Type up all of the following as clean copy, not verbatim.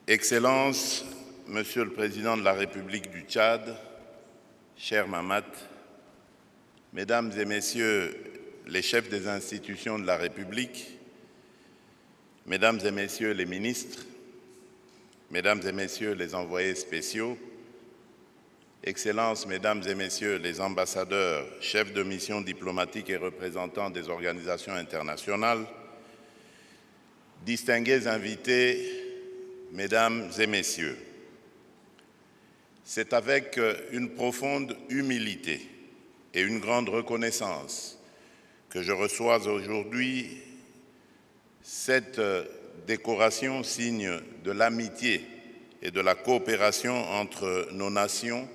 Excellences, Monsieur le Président de la République du Tchad, cher Mahamat, Mesdames et Messieurs les chefs des institutions de la République, Mesdames et Messieurs les ministres, Mesdames et Messieurs les envoyés spéciaux, Excellences, Mesdames et Messieurs les ambassadeurs, chefs de mission diplomatique et représentants des organisations internationales, distingués invités, Mesdames et Messieurs, c'est avec une profonde humilité et une grande reconnaissance que je reçois aujourd'hui cette décoration, signe de l'amitié et de la coopération entre nos nations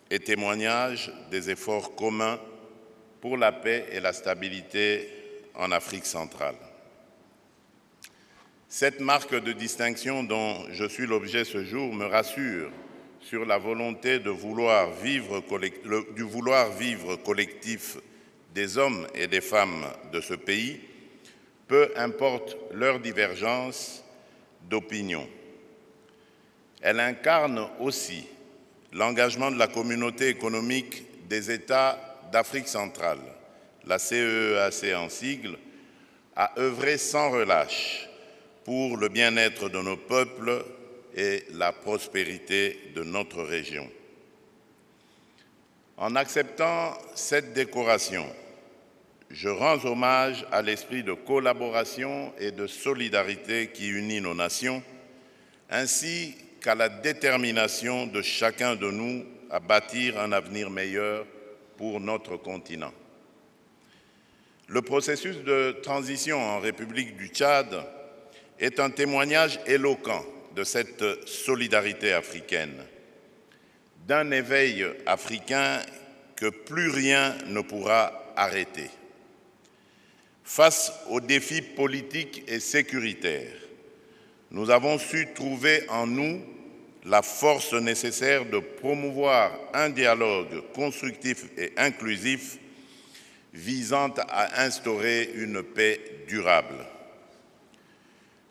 et témoignage des efforts communs pour la paix et la stabilité en Afrique centrale. Cette marque de distinction dont je suis l'objet ce jour me rassure sur la volonté du vouloir vivre collectif des hommes et des femmes de ce pays, peu importe leur divergence d'opinion. Elle incarne aussi l'engagement de la communauté économique des États d'Afrique centrale, la CEEAC en sigle, à œuvrer sans relâche pour le bien-être de nos peuples et la prospérité de notre région. En acceptant cette décoration, je rends hommage à l'esprit de collaboration et de solidarité qui unit nos nations, ainsi qu'à la détermination de chacun de nous à bâtir un avenir meilleur pour notre continent. Le processus de transition en République du Tchad est un témoignage éloquent de cette solidarité africaine, d'un éveil africain que plus rien ne pourra arrêter. Face aux défis politiques et sécuritaires, nous avons su trouver en nous la force nécessaire de promouvoir un dialogue constructif et inclusif visant à instaurer une paix durable.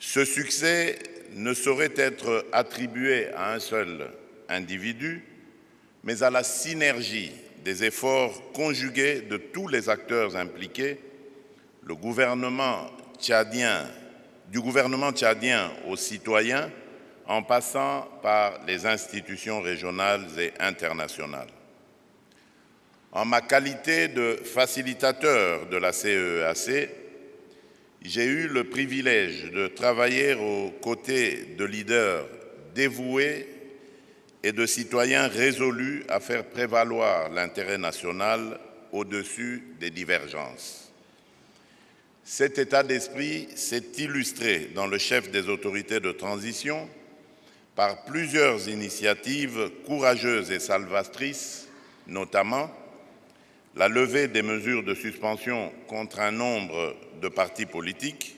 Ce succès ne saurait être attribué à un seul individu, mais à la synergie des efforts conjugués de tous les acteurs impliqués, du gouvernement tchadien aux citoyens, en passant par les institutions régionales et internationales. En ma qualité de facilitateur de la CEEAC, j'ai eu le privilège de travailler aux côtés de leaders dévoués et de citoyens résolus à faire prévaloir l'intérêt national au-dessus des divergences. Cet état d'esprit s'est illustré dans le chef des autorités de transition par plusieurs initiatives courageuses et salvatrices, notamment la levée des mesures de suspension contre un nombre de partis politiques,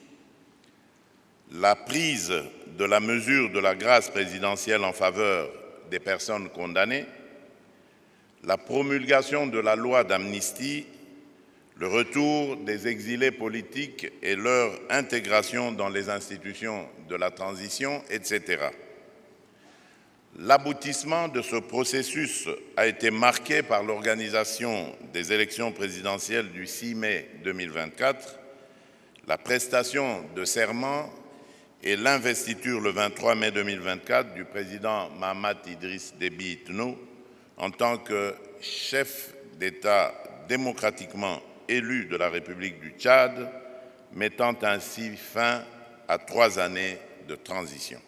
la prise de la mesure de la grâce présidentielle en faveur des personnes condamnées, la promulgation de la loi d'amnistie, le retour des exilés politiques et leur intégration dans les institutions de la transition, etc. L'aboutissement de ce processus a été marqué par l'organisation des élections présidentielles du 6 mai 2024, la prestation de serment et l'investiture le 23 mai 2024 du président Mahamat Idriss Déby Itno en tant que chef d'État démocratiquement élu de la République du Tchad, mettant ainsi fin à 3 années de transition.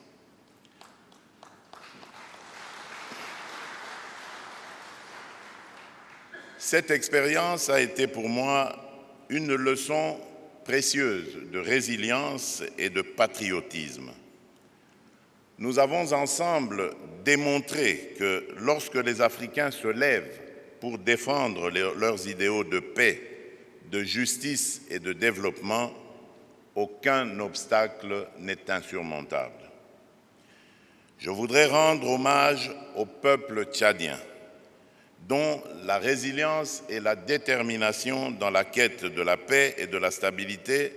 Cette expérience a été pour moi une leçon précieuse de résilience et de patriotisme. Nous avons ensemble démontré que lorsque les Africains se lèvent pour défendre leurs idéaux de paix, de justice et de développement, aucun obstacle n'est insurmontable. Je voudrais rendre hommage au peuple tchadien, dont la résilience et la détermination dans la quête de la paix et de la stabilité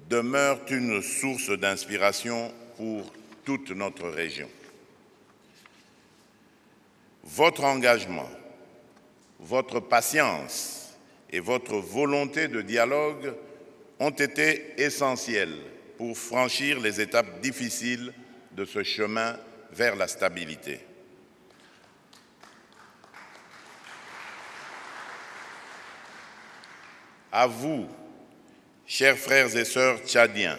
demeurent une source d'inspiration pour toute notre région. Votre engagement, votre patience et votre volonté de dialogue ont été essentiels pour franchir les étapes difficiles de ce chemin vers la stabilité. À vous, chers frères et sœurs tchadiens,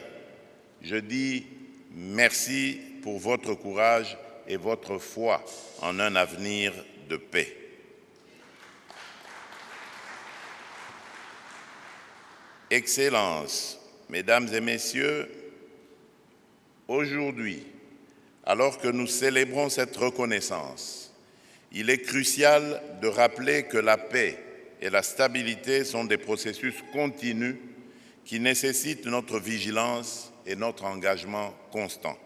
je dis merci pour votre courage et votre foi en un avenir de paix. Excellences, Mesdames et Messieurs, aujourd'hui, alors que nous célébrons cette reconnaissance, il est crucial de rappeler que la paix et la stabilité sont des processus continus qui nécessitent notre vigilance et notre engagement constant.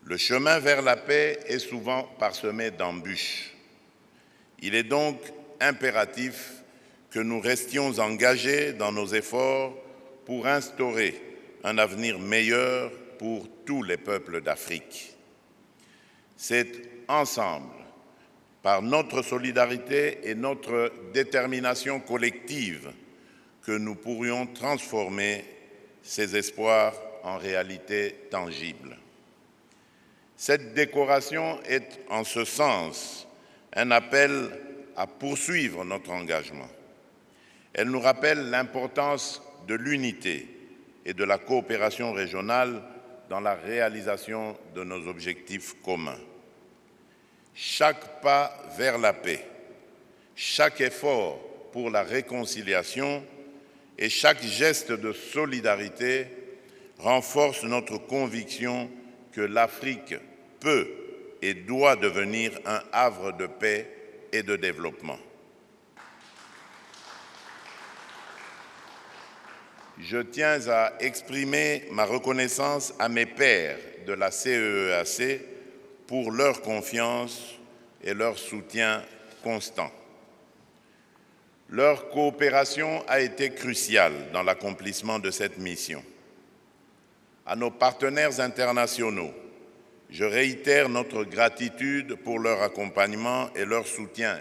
Le chemin vers la paix est souvent parsemé d'embûches. Il est donc impératif que nous restions engagés dans nos efforts pour instaurer un avenir meilleur pour tous les peuples d'Afrique. C'est ensemble, par notre solidarité et notre détermination collective, que nous pourrions transformer ces espoirs en réalité tangible. Cette décoration est, en ce sens, un appel à poursuivre notre engagement. Elle nous rappelle l'importance de l'unité et de la coopération régionale dans la réalisation de nos objectifs communs. Chaque pas vers la paix, chaque effort pour la réconciliation et chaque geste de solidarité renforce notre conviction que l'Afrique peut et doit devenir un havre de paix et de développement. Je tiens à exprimer ma reconnaissance à mes pairs de la CEEAC pour leur confiance et leur soutien constant. Leur coopération a été cruciale dans l'accomplissement de cette mission. À nos partenaires internationaux, je réitère notre gratitude pour leur accompagnement et leur soutien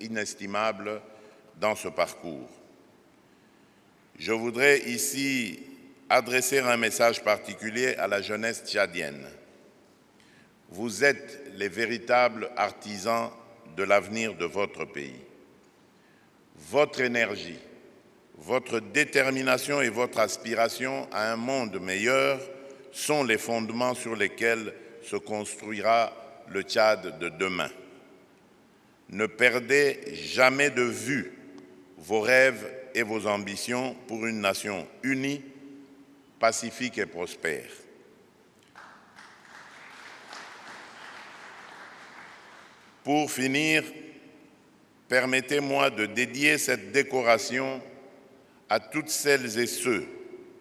inestimable dans ce parcours. Je voudrais ici adresser un message particulier à la jeunesse tchadienne. Vous êtes les véritables artisans de l'avenir de votre pays. Votre énergie, votre détermination et votre aspiration à un monde meilleur sont les fondements sur lesquels se construira le Tchad de demain. Ne perdez jamais de vue vos rêves et vos ambitions pour une nation unie, pacifique et prospère. Pour finir, permettez-moi de dédier cette décoration à toutes celles et ceux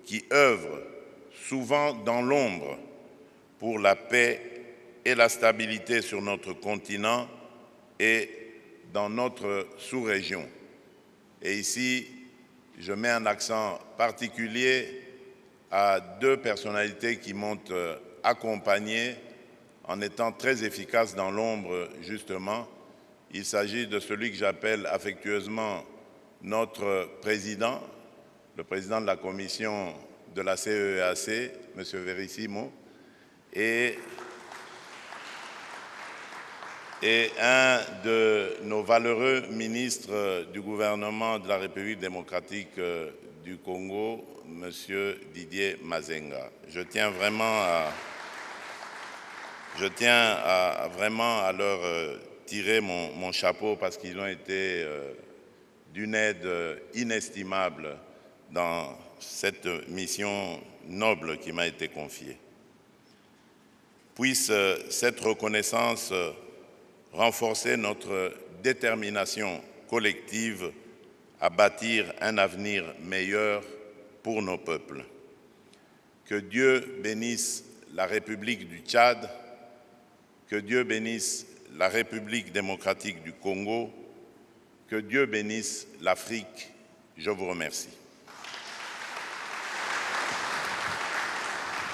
qui œuvrent, souvent dans l'ombre, pour la paix et la stabilité sur notre continent et dans notre sous-région. Et ici, je mets un accent particulier à deux personnalités qui m'ont accompagné en étant très efficaces dans l'ombre, justement. Il s'agit de celui que j'appelle affectueusement notre président, le président de la commission de la CEEAC, M. Verissimo, et un de nos valeureux ministres du gouvernement de la République démocratique du Congo, M. Didier Mazenga. Je tiens vraiment à leur tirer mon chapeau parce qu'ils ont été d'une aide inestimable dans cette mission noble qui m'a été confiée. Puisse cette reconnaissance renforcer notre détermination collective à bâtir un avenir meilleur pour nos peuples. Que Dieu bénisse la République du Tchad, que Dieu bénisse la République démocratique du Congo, que Dieu bénisse l'Afrique. Je vous remercie.